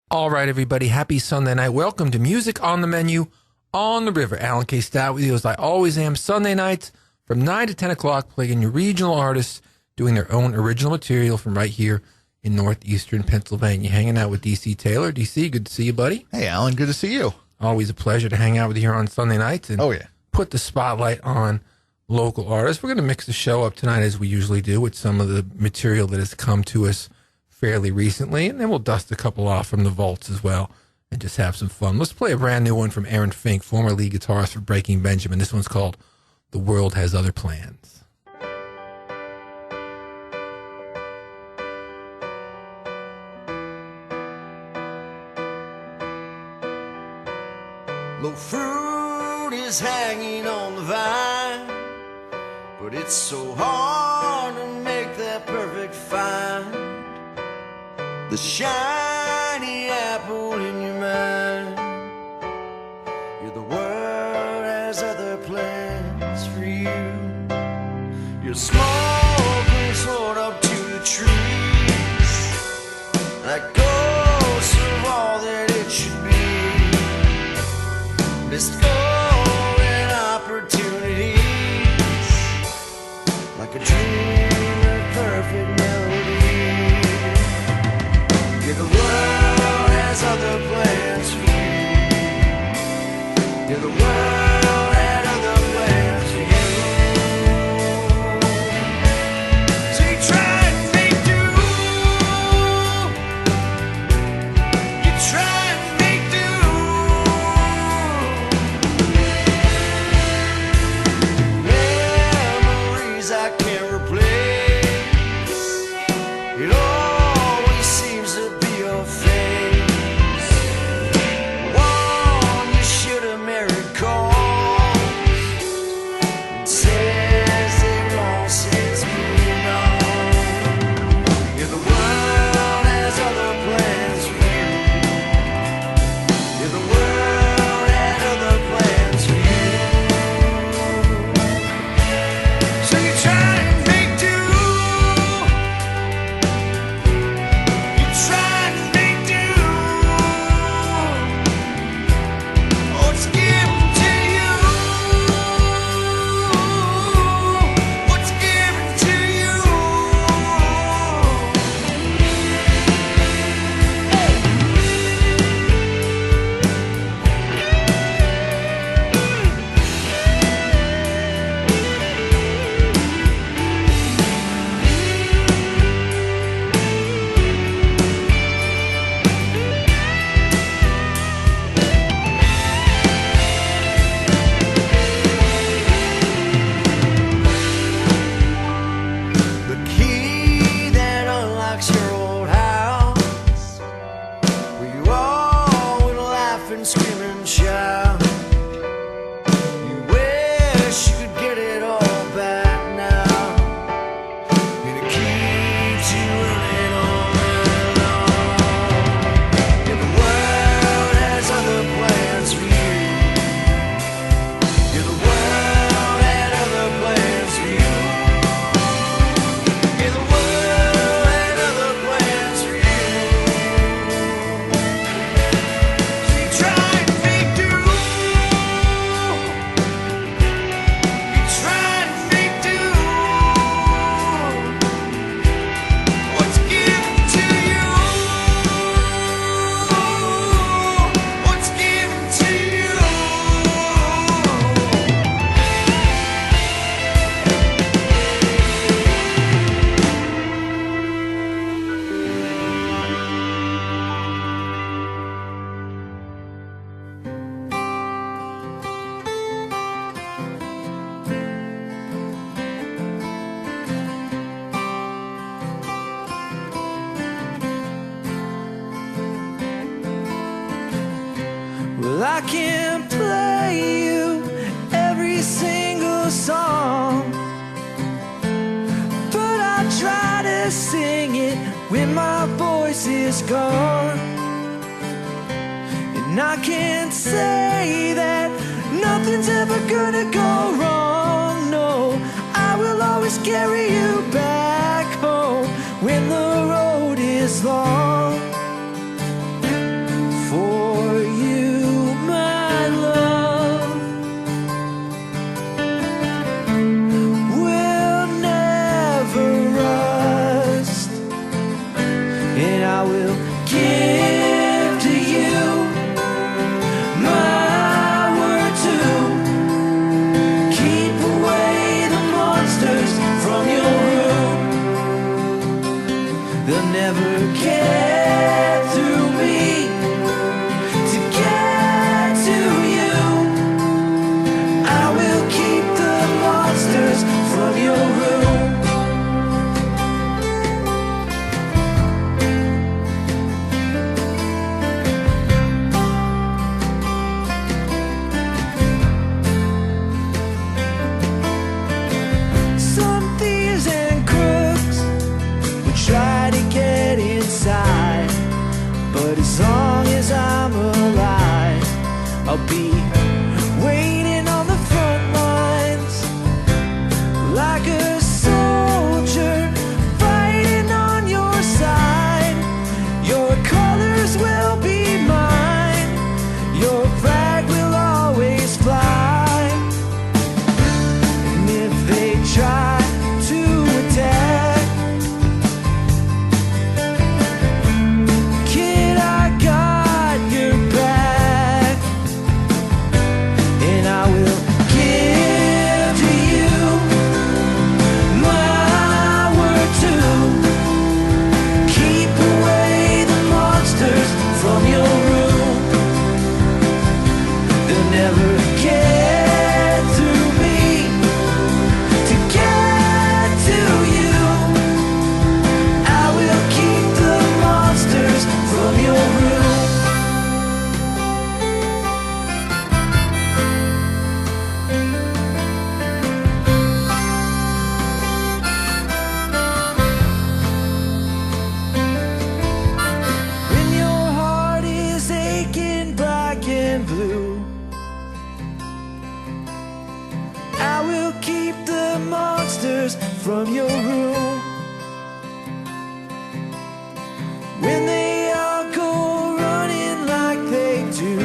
All right, everybody. Happy Sunday night. Welcome to Music on the Menu on the River. Alan K. Stout with you as I always am. Sunday nights from 9 to 10 o'clock, playing your regional artists doing their own original material from right here in northeastern Pennsylvania. Hanging out with D.C. Taylor. D.C., good to see you, buddy. Hey, Alan, good to see you. Always a pleasure to hang out with you here on Sunday nights and put the spotlight on local artists. We're going to mix the show up tonight as we usually do with some of the material that has come to us fairly recently, and then we'll dust a couple off from the vaults as well and just have some fun. Let's play a brand new one from Aaron Fink, former lead guitarist for Breaking Benjamin. This one's called The World Has Other Plans. Low fruit is hanging on the vine, but it's so hard to make that perfect find. The shiny apple in your mind. You're the world has other plans for you. Your smoke will soar up to the trees like ghosts of all that it should be. Missed golden opportunities like a dream of perfect melody. Yeah, the world has other plans for you. Yeah, the world had other plans for you. So you try and make do. You try and make do. Memories I can't replace. It always seems to be your face. One you should have married calls. It says they've long since moved on. Yeah, the world has other plans for you. Yeah, the world had other plans for you. So you try and make do. You try and make do. Oh, it's given to you. What's given to you? The key that unlocks your old house, where you all would laugh and scream and shout. You wish you could get it all back now. And a key to running all alone. Yeah, the world has other plans for you. Yeah, the world had other plans for you. Yeah, the world had other plans for you. So you try and make do. You try and make do. What's given to you? What's given to you? Well, I can't play you every single song, but I try to sing it when my voice is gone. And I can't say that nothing's ever gonna go wrong. No, I will always carry you back home when the road is long. I'll be waiting on the front lines like a soldier fighting on your side. Your colors will be mine, your flag will always fly. And if they try to attack, kid, I got your back. And I will give to you my word to keep away the monsters from your room. They'll never get through me to get to you. I will keep the monsters from your room. When your heart is aching black and blue, I will keep the monsters from your room. When they all go running like they do,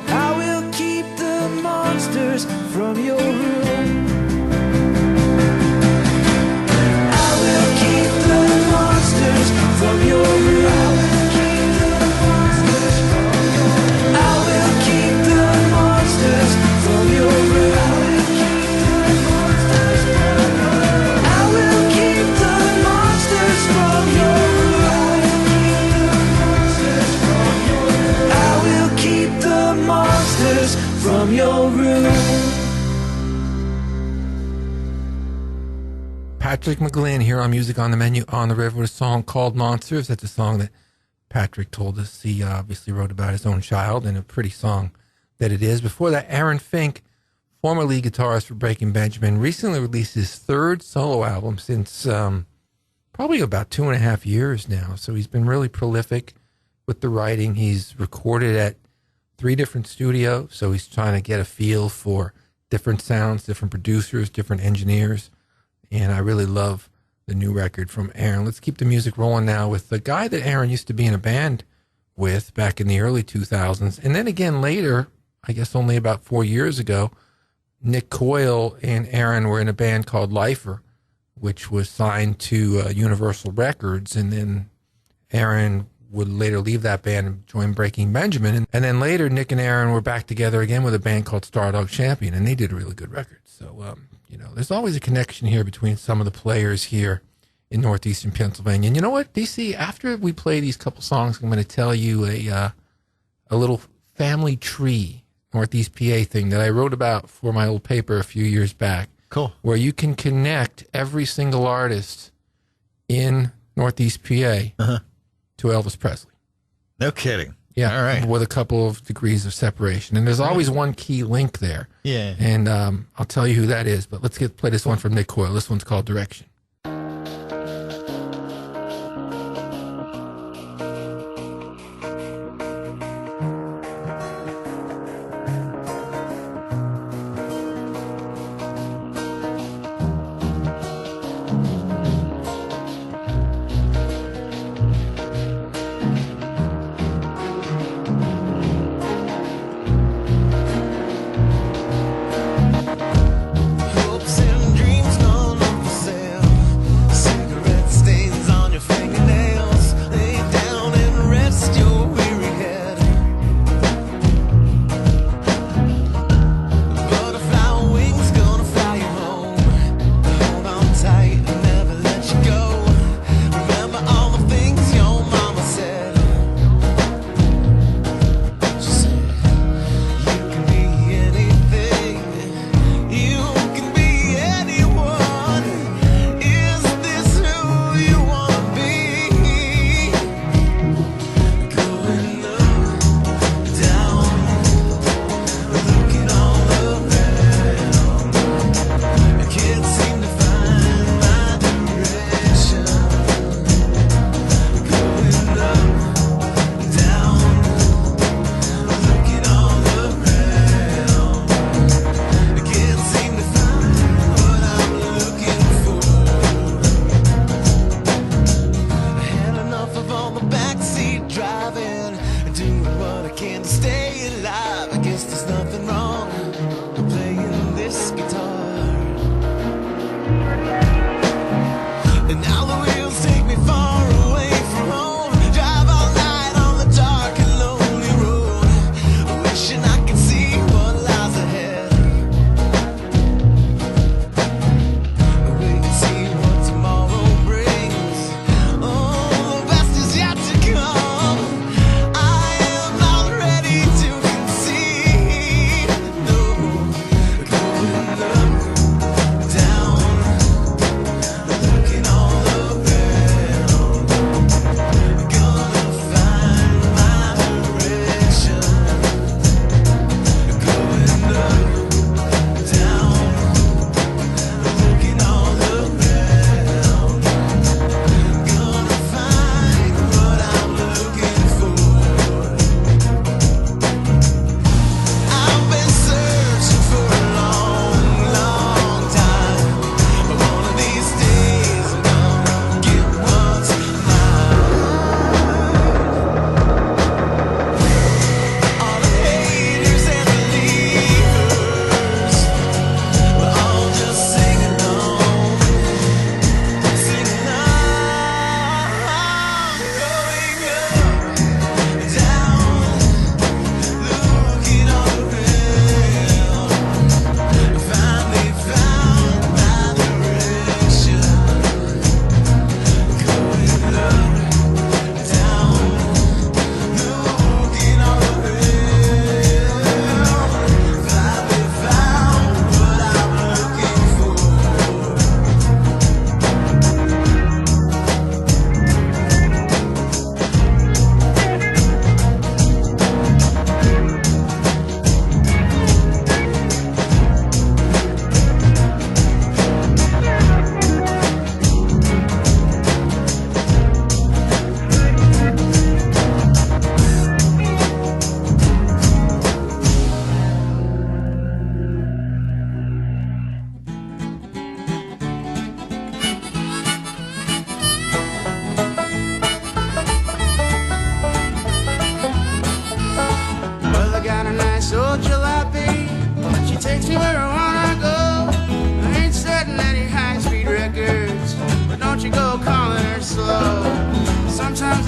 I will keep the monsters from your room. I will keep the monsters from your room. I will keep the monsters from your room. I will keep the monsters from your room. I will keep the monsters from your room. Patrick McGlynn here on Music on the Menu on the River with a song called Monsters. That's a song that Patrick told us he obviously wrote about his own child, and a pretty song that it is. Before that, Aaron Fink, former lead guitarist for Breaking Benjamin, recently released his third solo album since probably about 2.5 years now. So he's been really prolific with the writing. He's recorded at 3 different studios, so he's trying to get a feel for different sounds, different producers, different engineers. And I really love the new record from Aaron. Let's keep the music rolling now with the guy that Aaron used to be in a band with back in the early 2000s. And then again later, I guess only about 4 years ago, Nick Coyle and Aaron were in a band called Lifer, which was signed to Universal Records. And then Aaron would later leave that band and join Breaking Benjamin. And then later, Nick and Aaron were back together again with a band called Stardog Champion, and they did a really good record. So, you know, there's always a connection here between some of the players here in northeastern Pennsylvania. And you know what, DC, after we play these couple songs, I'm going to tell you a little family tree, Northeast PA thing that I wrote about for my old paper a few years back. Cool. Where you can connect every single artist in Northeast PA to Elvis Presley. No kidding. Yeah. All right. With a couple of degrees of separation. And there's always one key link there. Yeah. And I'll tell you who that is. But let's play this one from Nick Coyle. This one's called Direction. Hopes and dreams gone up for sale.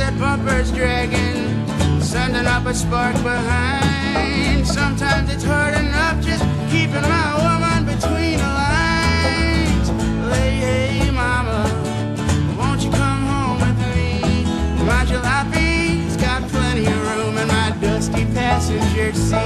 that bumper's dragging, sending up a spark behind. Sometimes it's hard enough just keeping my woman between the lines. Hey, hey, mama, won't you come home with me? My jalape's got plenty of room in my dusty passenger seat.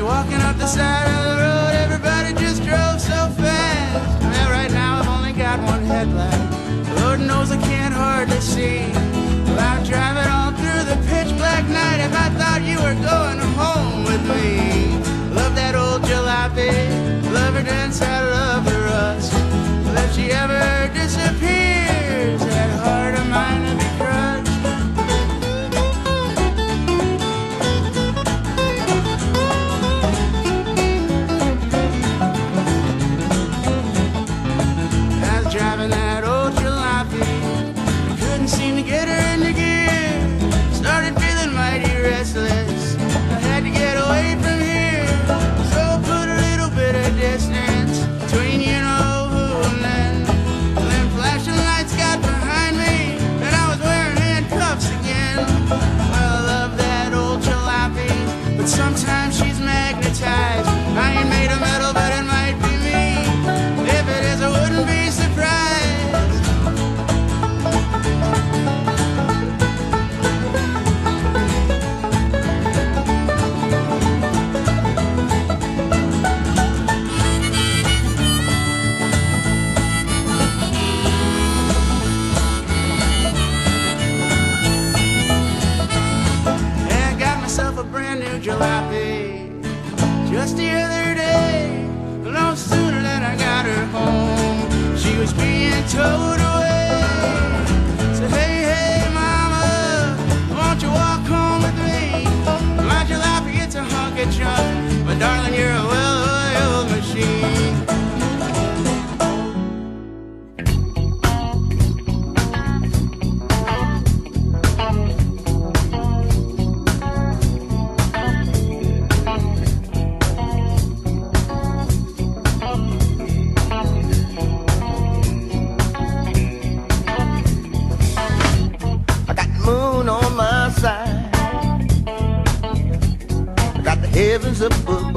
Walking up the side of the road, everybody just drove so fast. Well, right now I've only got one headlight. Lord knows I can't hardly see. Well, I'd drive it all through the pitch black night if I thought you were going home with me. Love that old jalopy, love her dance, I love her rust. Well, if she ever disappears, that heart of mine will be crushed. Driving that old jalopy, couldn't seem to get her into gear. Started feeling mighty restless, I had to get away from here. So put a little bit of distance between you know who and then flashing lights got behind me, and I was wearing handcuffs again. Well, I love that old jalopy, but sometimes she's magnetized. I ain't made of metal, but it might be me. If it is, I wouldn't be surprised. I got myself a brand new jalopy just the other day. No sooner than I got her home, she was being towed away. So hey, hey, mama, won't you walk home with me? My jalopy, it's a hunk of junk, but darling, you're a well-oiled machine. Heavens above,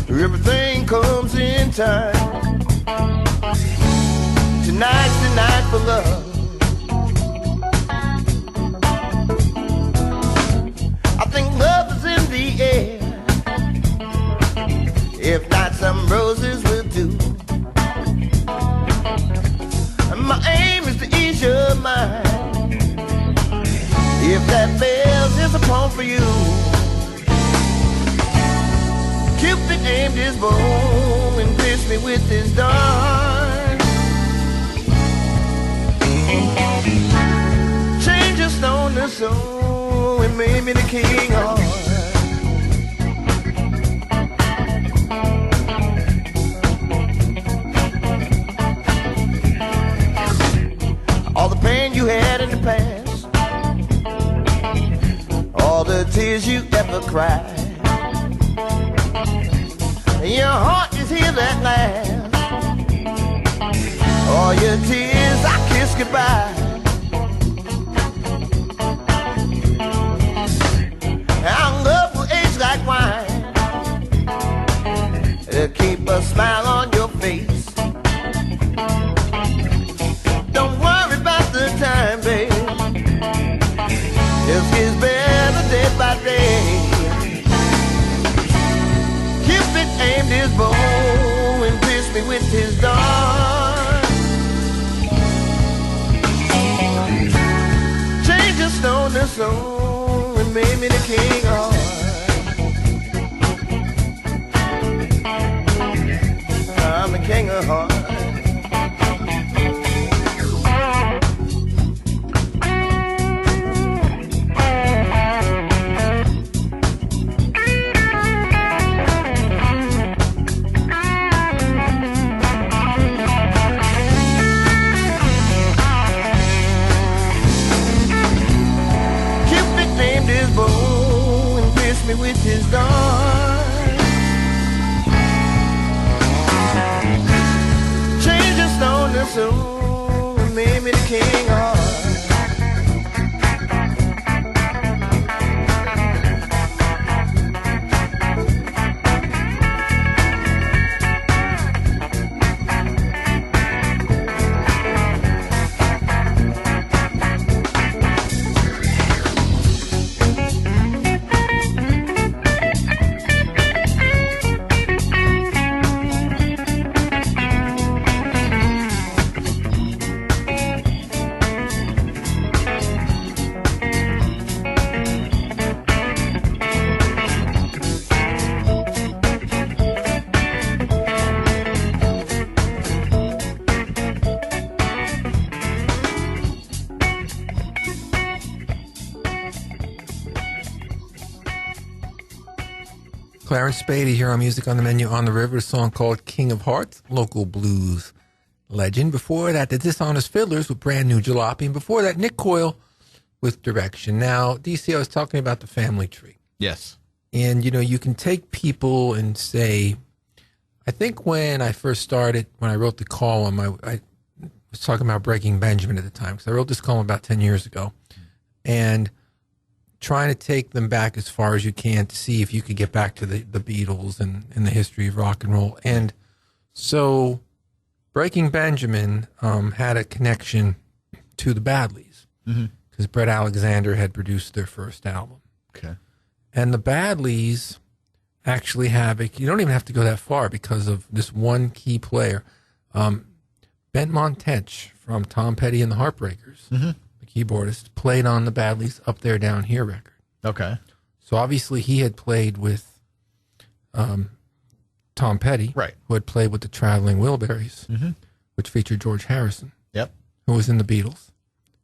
everything comes in time. Tonight's the night for love. I think love is in the air. If not, some roses will do. And my aim is to ease your mind. If that bells is upon for you, Cupid aimed his bow and pierced me with his dart. Changed a stone to soul and made me the king of hearts. All the pain you had in the past, all the tears you ever cried, your heart is here at last. All your tears I kiss goodbye. Our love will age like wine, keep a smile on your face. Don't worry about the time, babe, just gets better day by day. Cupid aimed his bow and pierced me with his dart. Changed a stone to soul and made me the king of hearts. I'm the king of hearts. with his dawn. Change the stone to soul and made me the king of. Clarence Spady here on Music on the Menu on the River, a song called King of Hearts, local blues legend. Before that, the Dishonest Fiddlers with Brand New Jalopy. And before that, Nick Coyle with Direction. Now, DC, I was talking about the family tree. Yes. And, you know, you can take people and say, I think when I first started, when I wrote the column, I was talking about Breaking Benjamin at the time, because I wrote this column about 10 years ago. And trying to take them back as far as you can to see if you could get back to the Beatles and the history of rock and roll. And so Breaking Benjamin had a connection to the Badlees because Bret Alexander had produced their first album. Okay. And the Badlees actually have you don't even have to go that far because of this one key player, Ben Montech from Tom Petty and the Heartbreakers. Keyboardist, played on the Badlees Up There Down Here record. Okay. So obviously he had played with Tom Petty, right, who had played with the Traveling Wilburys, which featured George Harrison, who was in the Beatles,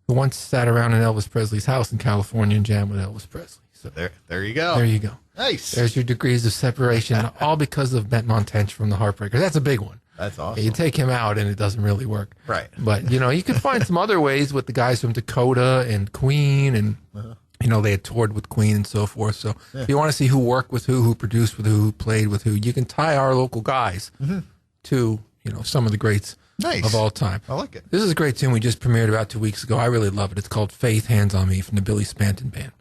who once sat around in Elvis Presley's house in California and jammed with Elvis Presley. So there you go. There you go. Nice. There's your degrees of separation, all because of Ben Montech from the Heartbreakers. That's a big one. That's awesome. You take him out and it doesn't really work. Right. But, you know, you can find some other ways with the guys from Dakota and Queen and, you know, they had toured with Queen and so forth. So if you want to see who worked with who produced with who played with who, you can tie our local guys to, you know, some of the greats of all time. I like it. This is a great tune we just premiered about 2 weeks ago. I really love it. It's called Faith Hands on Me from the Billy Spanton Band.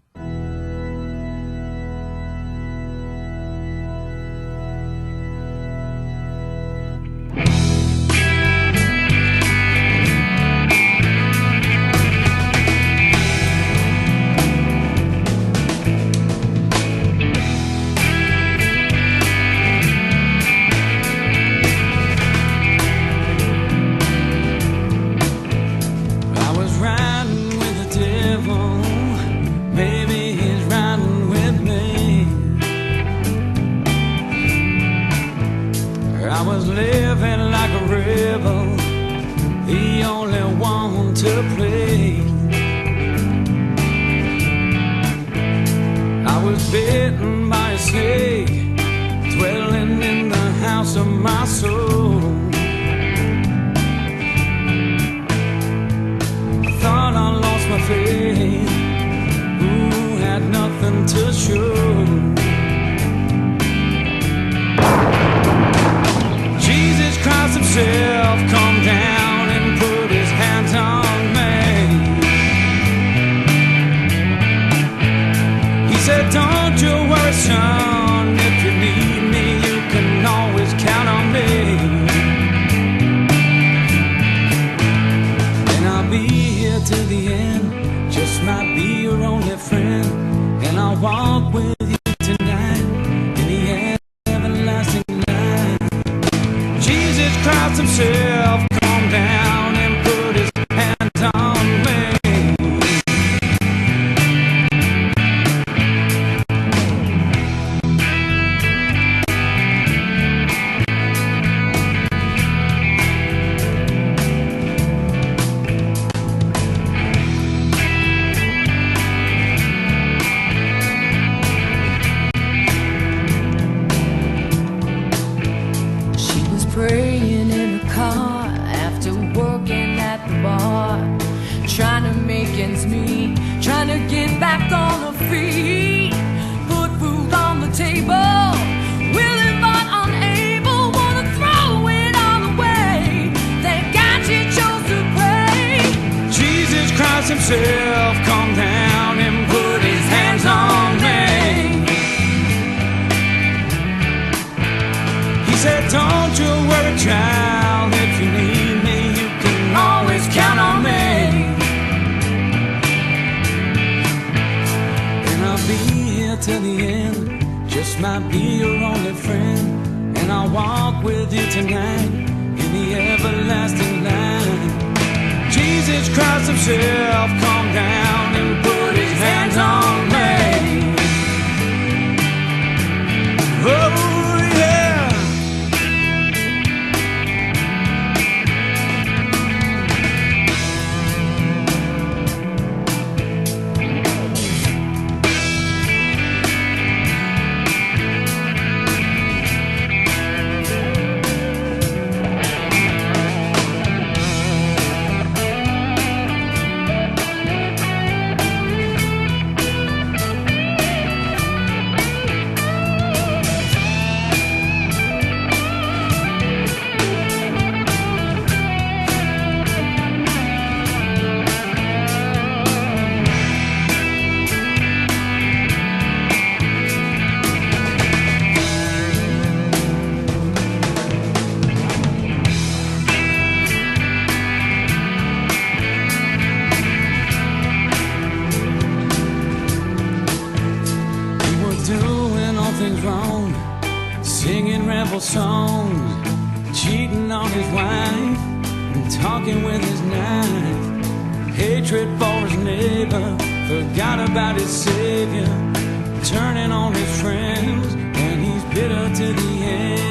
Trying to get back on her feet, put food on the himself come down and put his hands on me. He said, don't you worry, child, if you need me, you can always count on me. And I'll be here till the end, just might be your only friend. And I'll walk with you tonight in the everlasting light. Jesus Christ himself come down and put his hands on me. Oh yeah. Songs, cheating on his wife and talking with his knife, hatred for his neighbor, forgot about his savior, turning on his friends, and he's bitter to the end.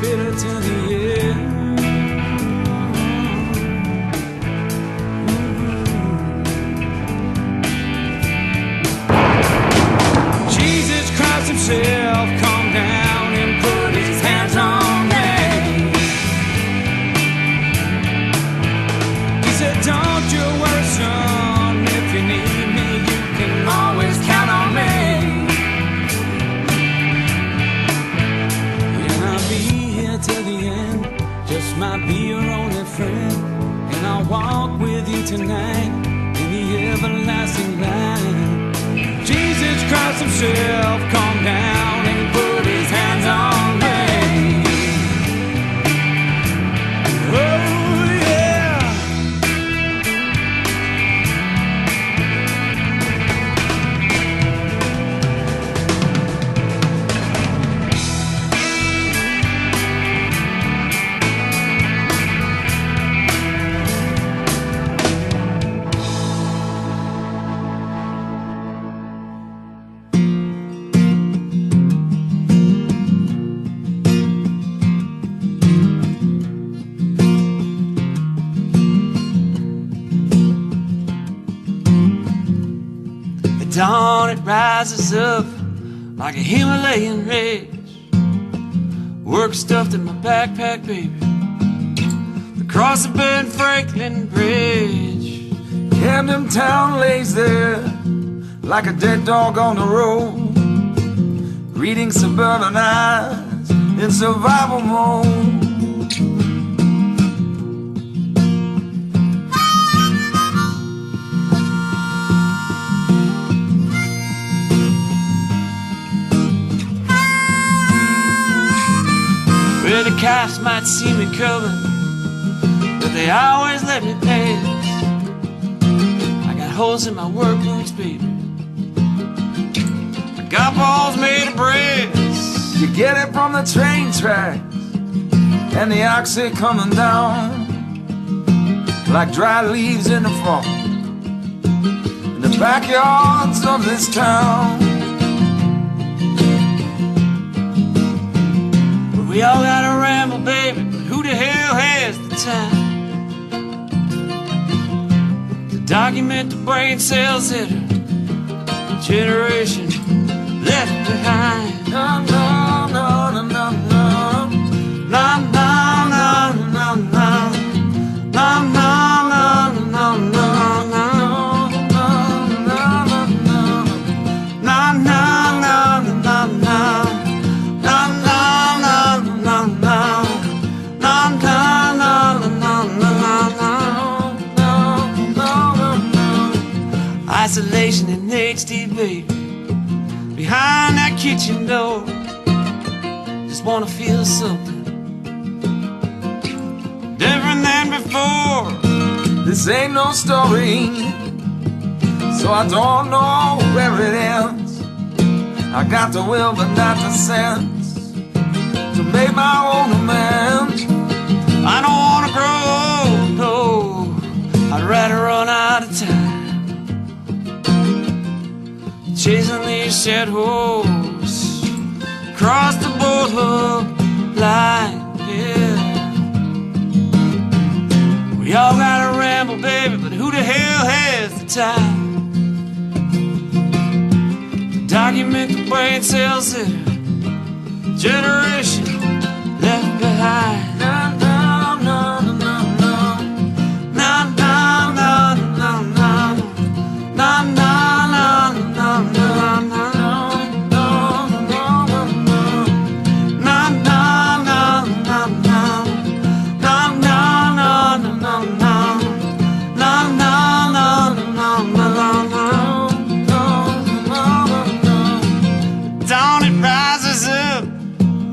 Bitter to the end. Himself come down and put his hands on me. He said, don't you worry, son, if you need me, you can always count on me. And I'll be here till the end, just might be your only friend. And I'll walk with you tonight in the everlasting light. Jesus Christ himself come down and put his hands on me. Oh yeah. Dawn, it rises up like a Himalayan ridge. Work stuffed in my backpack, baby. Across the Ben Franklin Bridge. Camden Town lays there like a dead dog on the road, reading suburban eyes in survival mode. Where the cops might see me coming, but they always let me pass. I got holes in my work boots, baby. I got balls made of brass. You get it from the train tracks and the oxy coming down like dry leaves in the fall in the backyards of this town. We all gotta ramble, baby, but who the hell has the time to document the brain cells that are generation left behind? No, no, no, no, no, no. No, no, no, no, no. No, no, no, no, no, no. No, no, no, no, no, no. kitchen door. Just wanna feel something different than before. This ain't no story, so I don't know where it ends. I got the will but not the sense to make my own amends. I don't wanna grow old, no, I'd rather run out of time chasing these shed holes across the boat hook line, yeah. We all gotta ramble, baby, but who the hell has the time to document the brain cells that a generation left behind? No, no, no, no, no, no, no, no, no, no, no, no, no.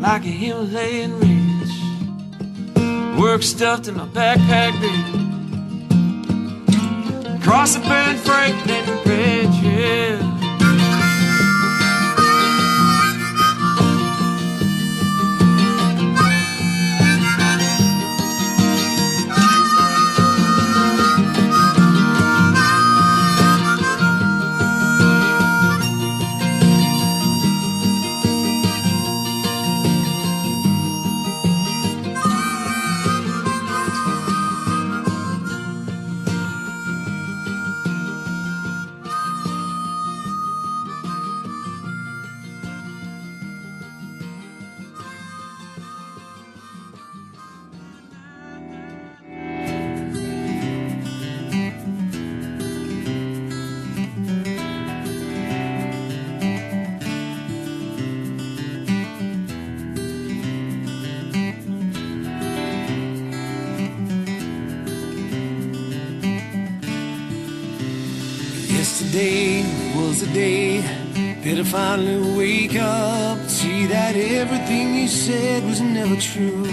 Like a Himalayan ridge, work stuffed in my backpack bag, across the Ben Franklin Bridge, yeah. Yesterday was the day that I finally wake up, see that everything you said was never true.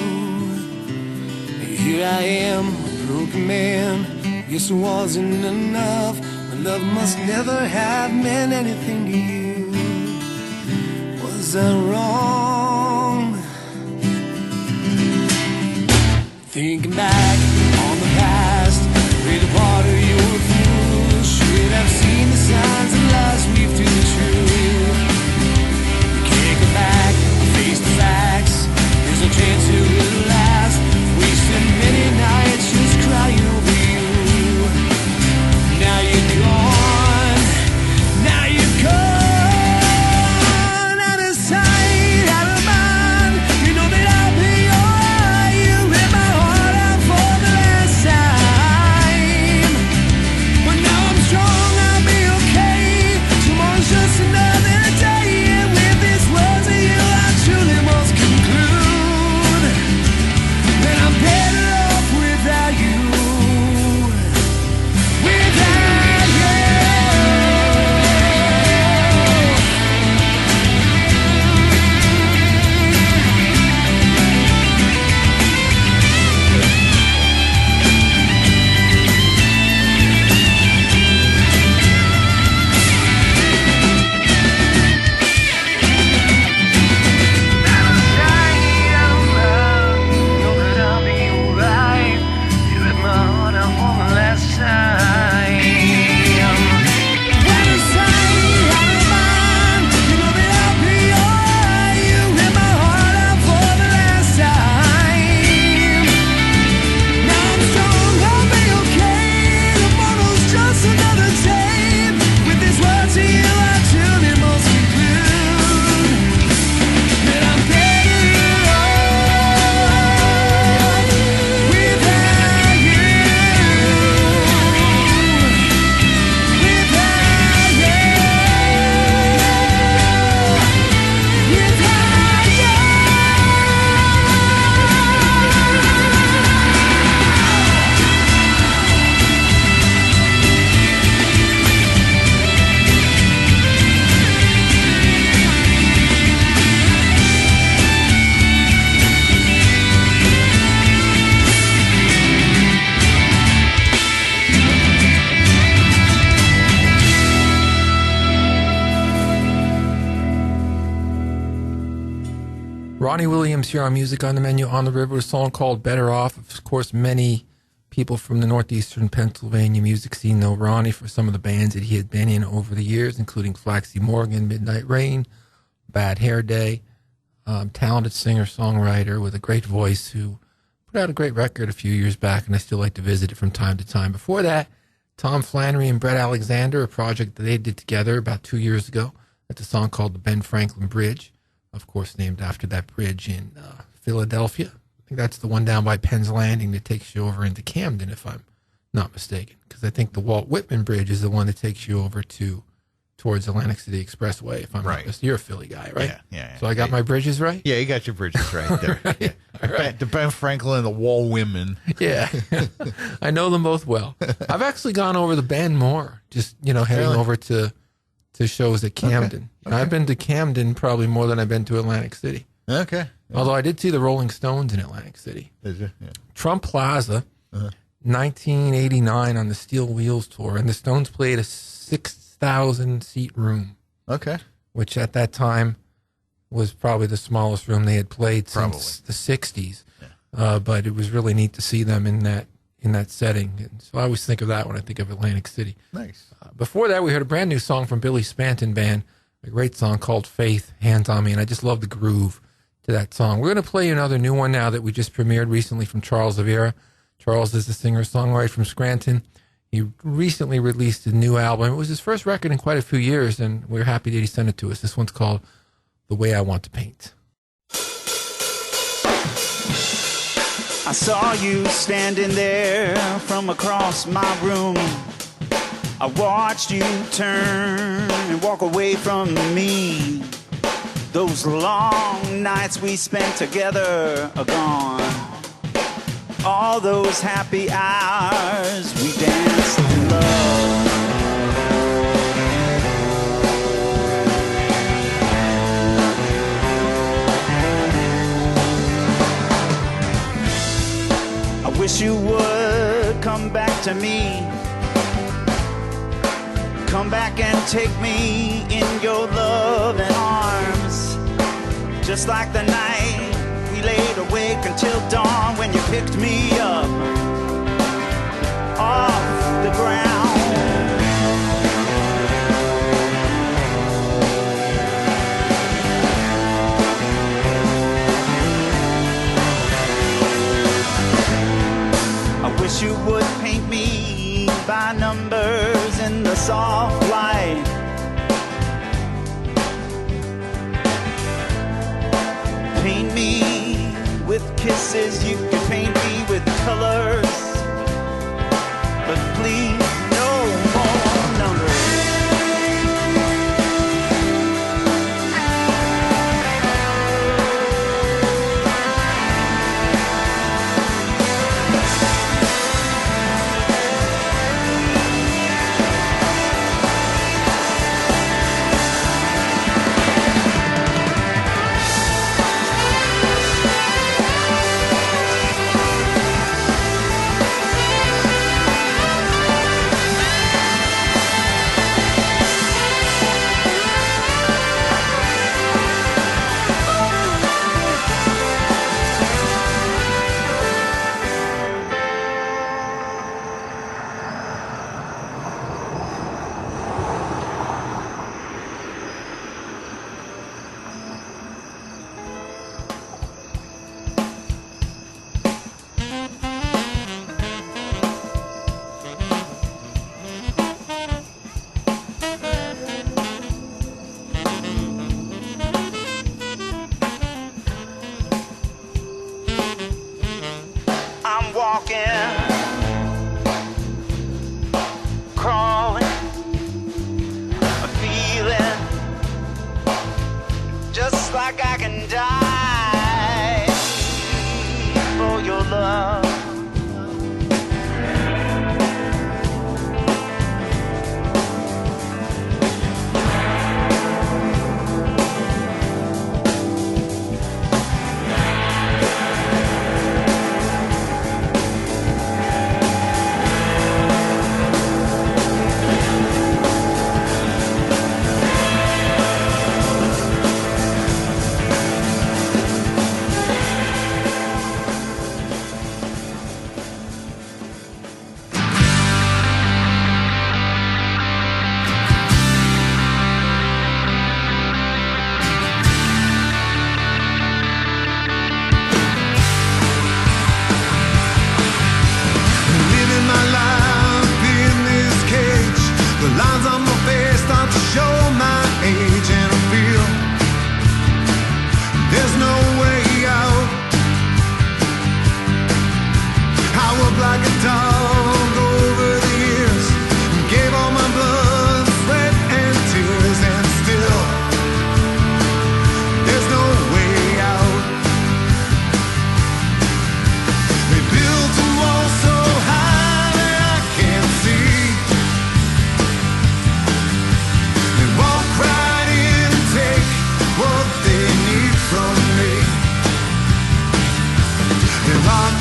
Here I am, a broken man, guess it wasn't enough. My love must never have meant anything to you. Was I wrong? Thinking back on the past, with a part of your view, should have seen the signs and lies weave to the truth. You can't go back, face the facts, there's no chance it will last. Wasted many nights just crying over you. Now you're gone, now you're gone, out of sight. Ronnie Williams here on Music on the Menu on the River, a song called Better Off. Of course, many people from the northeastern Pennsylvania music scene know Ronnie for some of the bands that he had been in over the years, including Flaxy Morgan, Midnight Rain, Bad Hair Day, talented singer-songwriter with a great voice who put out a great record a few years back, and I still like to visit it from time to time. Before that, Tom Flannery and Bret Alexander, a project that they did together about 2 years ago. That's a song called the Ben Franklin Bridge, of course named after that bridge in Philadelphia. I think that's the one down by Penn's Landing that takes you over into Camden, if I'm not mistaken, because I think the Walt Whitman Bridge is the one that takes you over towards Atlantic City Expressway, if I'm not mistaken. You're a Philly guy, right? Yeah. So I got my bridges right? Yeah, you got your bridges right there. Right. Yeah. All right. The Ben Franklin and the Walt Whitman. Yeah. I know them both well. I've actually gone over the Bend more, just, heading over to shows at Camden. Okay. I've been to Camden probably more than I've been to Atlantic City. Okay. Yeah. Although I did see the Rolling Stones in Atlantic City. Did you? Yeah. Trump Plaza, 1989 on the Steel Wheels tour, and the Stones played a 6,000-seat room. Okay. Which at that time was probably the smallest room they had played since the 60s. Yeah. But it was really neat to see them in that setting. And so I always think of that when I think of Atlantic City. Nice. Before that, we heard a brand new song from Billy Spanton Band, a great song called Faith, Hands on Me, and I just love the groove to that song. We're going to play another new one now that we just premiered recently from Charles Havira. Charles is the singer-songwriter from Scranton. He recently released a new album. It was his first record in quite a few years, and we're happy that he sent it to us. This one's called The Way I Want to Paint. I saw you standing there from across my room. I watched you turn and walk away from me. Those long nights we spent together are gone. All those happy hours we danced in love. I wish you would come back to me. Come back and take me in your loving arms. Just like the night we laid awake until dawn when you picked me up off the ground. I wish you would paint me by numbers in the soft light. Paint me with kisses, you can paint me with colors, but please no more numbers.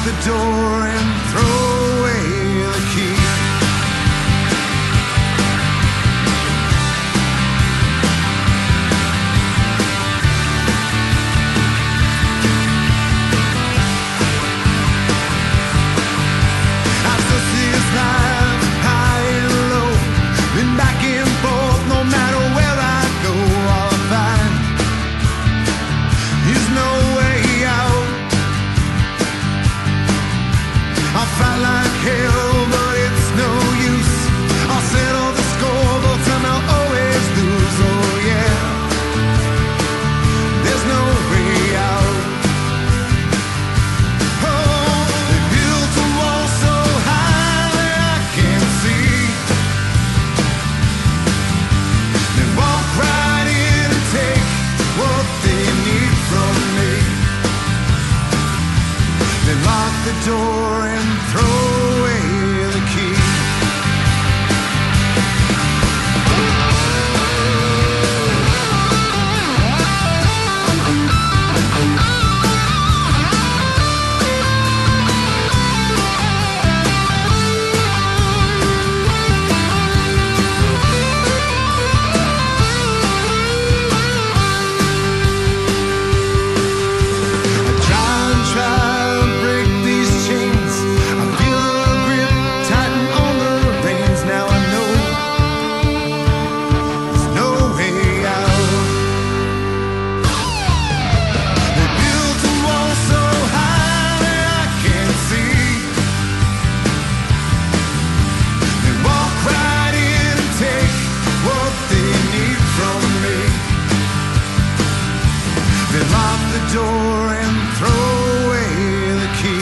the door and throw away the key. I've still seen this life high and low, been back and forth, no matter where I go, all I find is no way out. I fight like hell, but it's no use. I'll settle the score, but time I'll always lose. Oh yeah, there's no way out. Oh, they built a wall so high that I can't see. They walk right in and take what they need from me. They lock the door and throw away the key. Try and break these chains. I feel the grip tighten on the reins. Now I know there's no way out. They built a wall so high that I can't see. They walk right in and take what they need from me. They lock the door and throw away the key.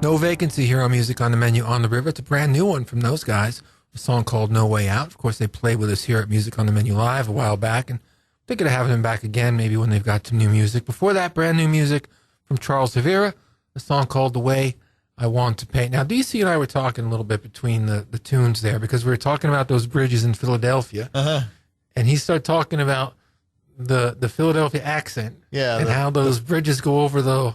No Vacancy here on Music on the Menu on the River. It's a brand new one from those guys. A song called No Way Out. Of course, they played with us here at Music on the Menu Live a while back, and thinking of having them back again, maybe when they've got some new music. Before that, brand new music from Charles Havira, a song called The Way I Want to Paint. Now, DC and I were talking a little bit between the tunes there, because we were talking about those bridges in Philadelphia, and he started talking about the Philadelphia accent, Yeah, and how those bridges go over the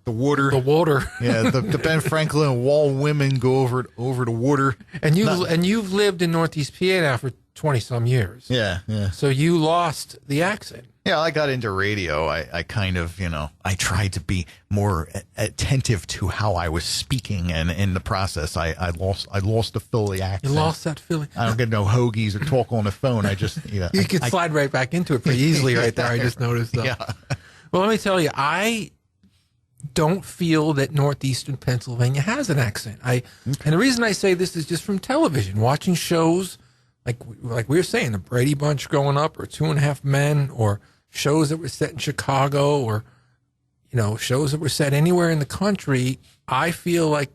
water. water. Yeah, the Ben Franklin wall women go over the water. And you've lived in Northeast PA now for 20 some years. Yeah. So you lost the accent. Yeah, I got into radio. I kind of, I tried to be more attentive to how I was speaking, and in the process, I lost the Philly accent. You lost that feeling. I don't get no hoagies or talk on the phone. I just, You can slide right back into it pretty easily right there. I just noticed that. Yeah. Well, let me tell you, I don't feel that northeastern Pennsylvania has an accent. And the reason I say this is just from television, watching shows like we were saying, the Brady Bunch growing up, or 2.5 Men, or shows that were set in Chicago, or shows that were set anywhere in the country. I feel like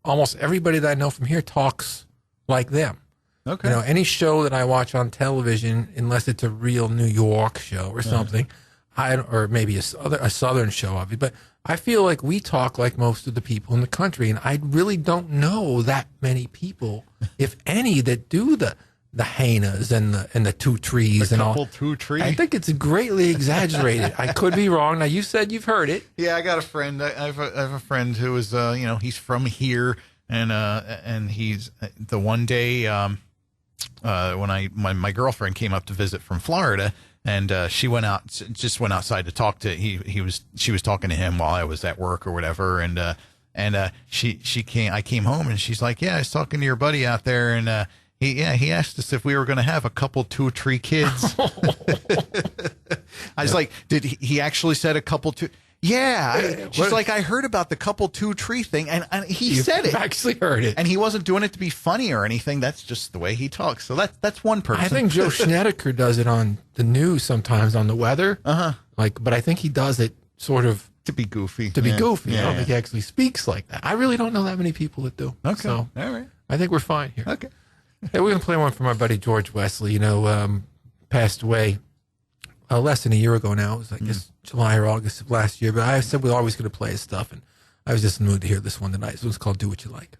almost everybody that I know from here talks like them. Okay. Any show that I watch on television, unless it's a real New York show or something, or maybe a southern show of it, but I feel like we talk like most of the people in the country, and I really don't know that many people, if any, that do the hyenas and the two trees and all. Two trees. I think it's greatly exaggerated. I could be wrong. Now, you said you've heard it. Yeah, I got a friend. I have a friend who is, he's from here, and he's the one day when my girlfriend came up to visit from Florida, and she went outside to talk to she was talking to him while I was at work or whatever, and she came. I came home and she's like, yeah, I was talking to your buddy out there, and he asked us if we were going to have a couple 2-3 kids. I was like, did he actually said a couple 2? Yeah. She's like, I heard about the couple 2-3 thing, and he said it. I've actually heard it. And he wasn't doing it to be funny or anything. That's just the way he talks. So that's one person. I think Joe Schnedeker does it on the news sometimes, on the weather. But I think he does it sort of to be goofy. I don't think he actually speaks like that. I really don't know that many people that do. Okay. So all right. I think we're fine here. Okay. Hey, we're going to play one from our buddy George Wesley, passed away less than a year ago now. It was, I guess, July or August of last year. But I said we were always going to play his stuff, and I was just in the mood to hear this one tonight. So it was called Do What You Like.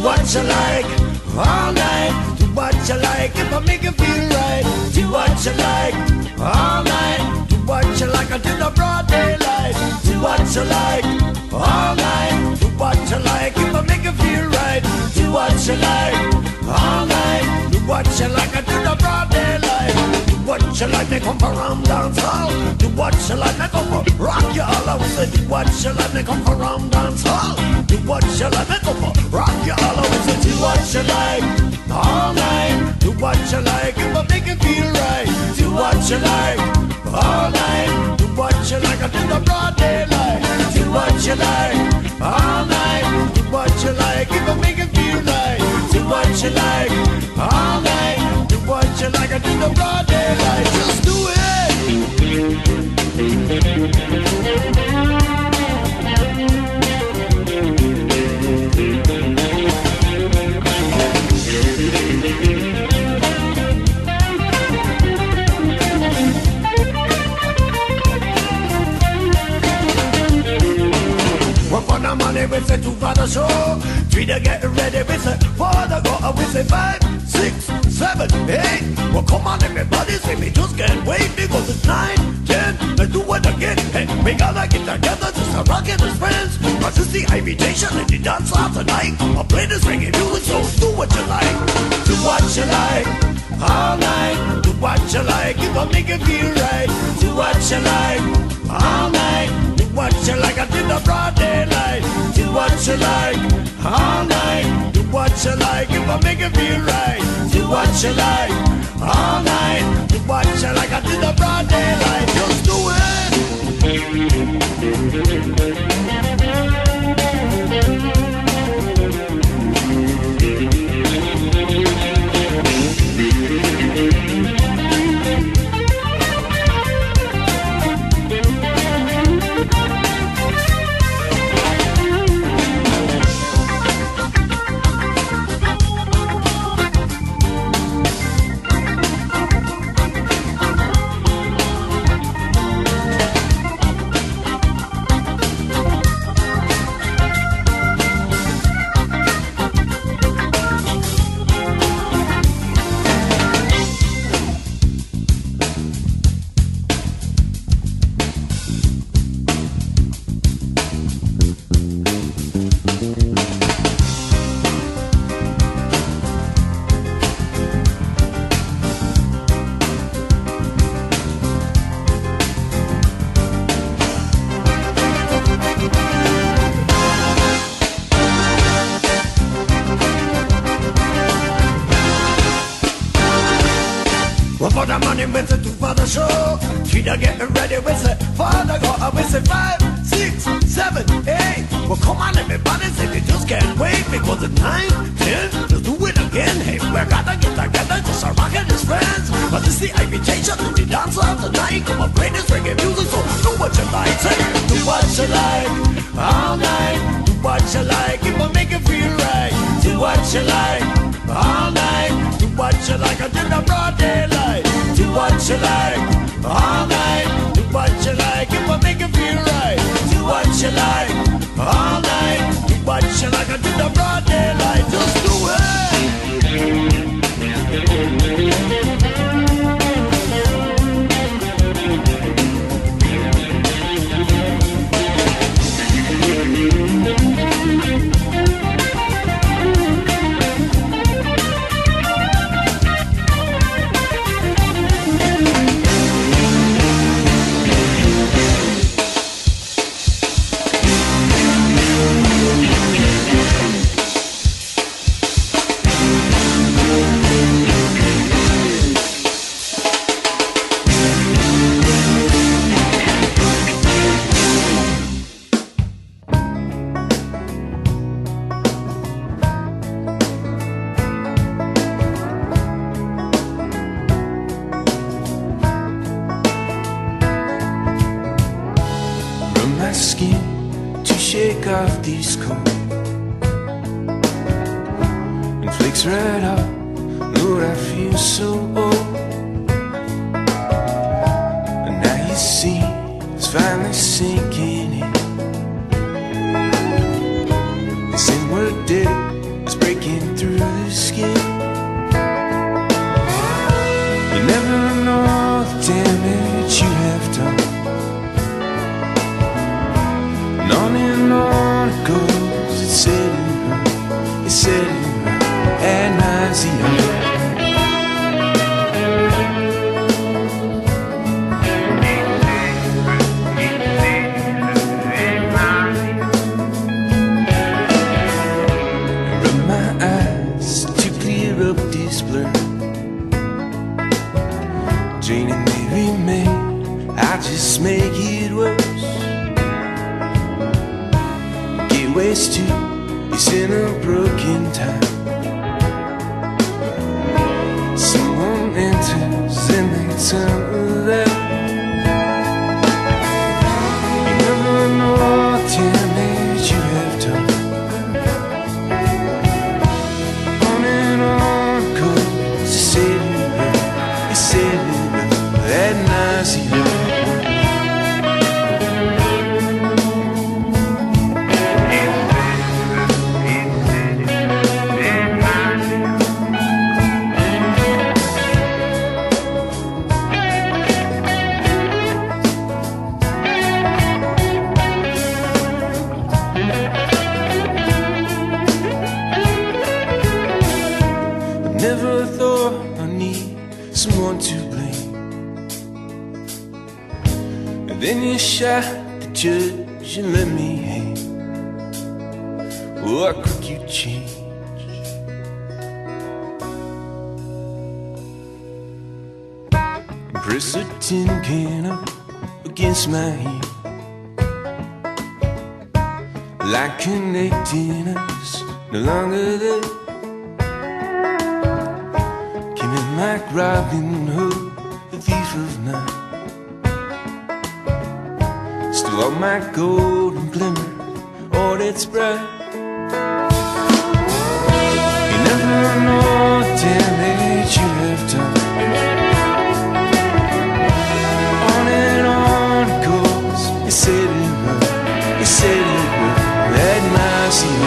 What you like all night, do what you like if I make you feel right. Do what you like all night, do what you like until the broad daylight. Do what you like all night, do what you like if I make you feel right. Do what you like all night, do what you like until the broad daylight. Do what you like, me come for rum dance hall. Do what you like, me come for rock you all. I say do what you like, me come for rum dance hall. Do what you like, me come for rock you all. I say do what you like all night. Do what you like if I make you feel right. Do what you like all night. Do what you like until the broad daylight. Do what you like all night. Do what you like if I make you feel right. Do what you like all night. Do what you like until the broad daylight. Just do it. Work on the money, we say two for the show. Three to get ready, we say four to go. We say 5, 6, 7, 8. Well, come on, everybody, say me just can't wait because it's 9, 10. Let's do it again. Hey, we gotta get together just to rock it as friends. Cause it's the invitation and the dance hall tonight. I'll play this reggae music, so do what you like. Do what you like all night. Do what you like, if I make you feel right. Do what you like all night. What you like until the broad daylight. Do what you like all night. Do what you like if I make you feel right. Do what you like all night. Do what you like until the broad daylight. Just do with the two for the show. Three to get ready with it. Four to go. We say 5, 6, 7, 8. Well, come on, everybody, say we just can't wait because it's 9, 10. Let's do it again. Hey, we're gonna get together just to rock it as friends. But this is the invitation to the dance hall tonight. Come on, play this reggae music, so do what you like. Say, do what you like all night. Do what you like if I make you feel right. Do what you like all night. Do what you like until the broad daylight. Do what you like all night. Do what you like if I make you feel right. Do what you like all night. Do what you like until the broad daylight. Just do it. take off these coats and flakes right off. Lord, I feel so old. And now you see it's finally sinking in. This inward dip is breaking through the skin. You never know the damage you have done. And on it goes. It's setting up ad nauseam. Rub my eyes to clear up this blur. Draining may remain, I'll just make it worse. Gateways to is in a broken time. Someone enters and they turn around. You never know what damage you have done. On and on goes, it's setting up ad nauseam. Never thought I need someone to blame. And then you shot the judge and let me hang. Oh, how quick you change. Press a tin can up against my hand, like connecting us no longer there. Like Robin Hood, the thief of night, stole all my gold and glimmer, all that's bright. You never know what damage you have done. On and on it goes. It's setting up at nauseam.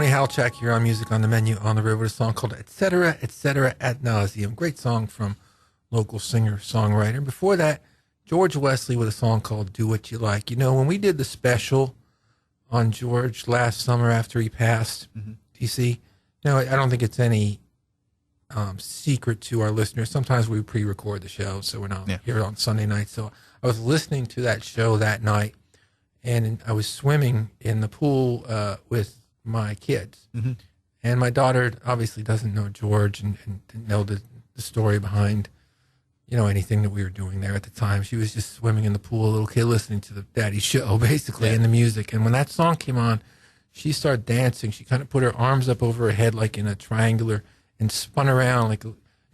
Halchak here on Music on the Menu on the River, a song called Etc. Ad Nauseum. Great song from local singer-songwriter. Before that, George Wesley with a song called Do What You Like. You know, when we did the special on George last summer after he passed, DC, you know, I don't think it's any secret to our listeners. Sometimes we pre-record the show, so we're not here on Sunday night. So I was listening to that show that night, and I was swimming in the pool with my kids, and my daughter obviously doesn't know George and didn't know the story behind, you know, anything that we were doing there at the time. She was just swimming in the pool, a little kid listening to the daddy show, basically, and the music. And when that song came on, she started dancing. She kind of put her arms up over her head like in a triangular and spun around like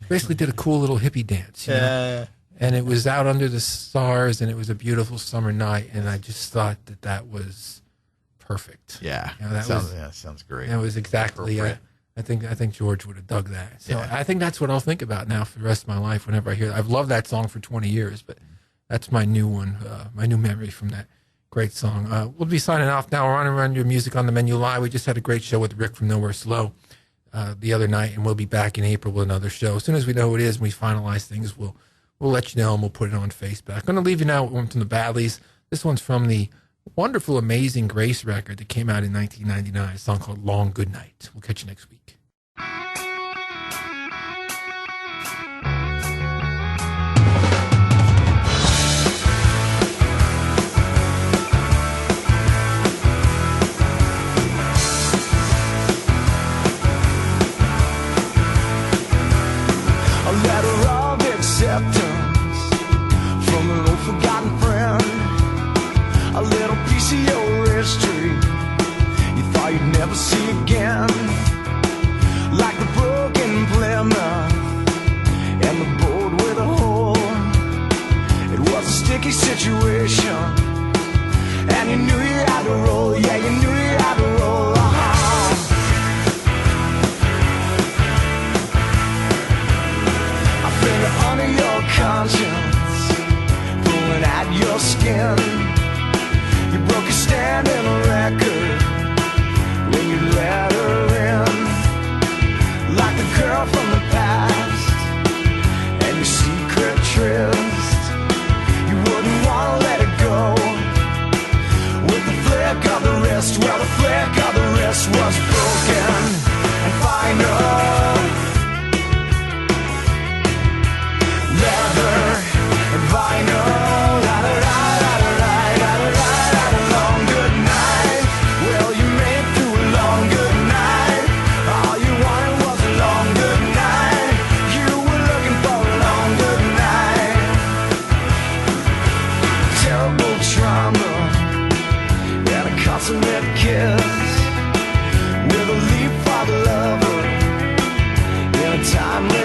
basically did a cool little hippie dance. You know? And it was out under the stars, and it was a beautiful summer night, and I just thought that was perfect. Yeah, you know, sounds great. It was exactly. I think George would have dug that. So I think that's what I'll think about now for the rest of my life. Whenever I hear, I've loved that song for 20 years, but that's my new one, my new memory from that great song. We'll be signing off now. We're on and run your Music on the Menu live. We just had a great show with Rick from Nowhere Slow the other night, and we'll be back in April with another show. As soon as we know who it is and we finalize things, we'll let you know, and we'll put it on Facebook. I'm going to leave you now with one from the Badlees. This one's from the wonderful Amazing Grace record that came out in 1999, a song called Long Good Night. We'll catch you next week. situation, and you knew you had to roll, yeah, you knew you had to roll. I finger under your conscience, pulling at your skin. You broke your standing record when you let her in, like the girl from the past and your secret tryst. You wouldn't want to let it go with the flick of the wrist. Well, the flick of the wrist was broken and final. Leather and vinyl. Long good night. Well, you made it through a long good night. All you wanted was a long good night. You were looking for a long good night. Terrible trauma and a consummate kiss with a leap for the lover in a timeless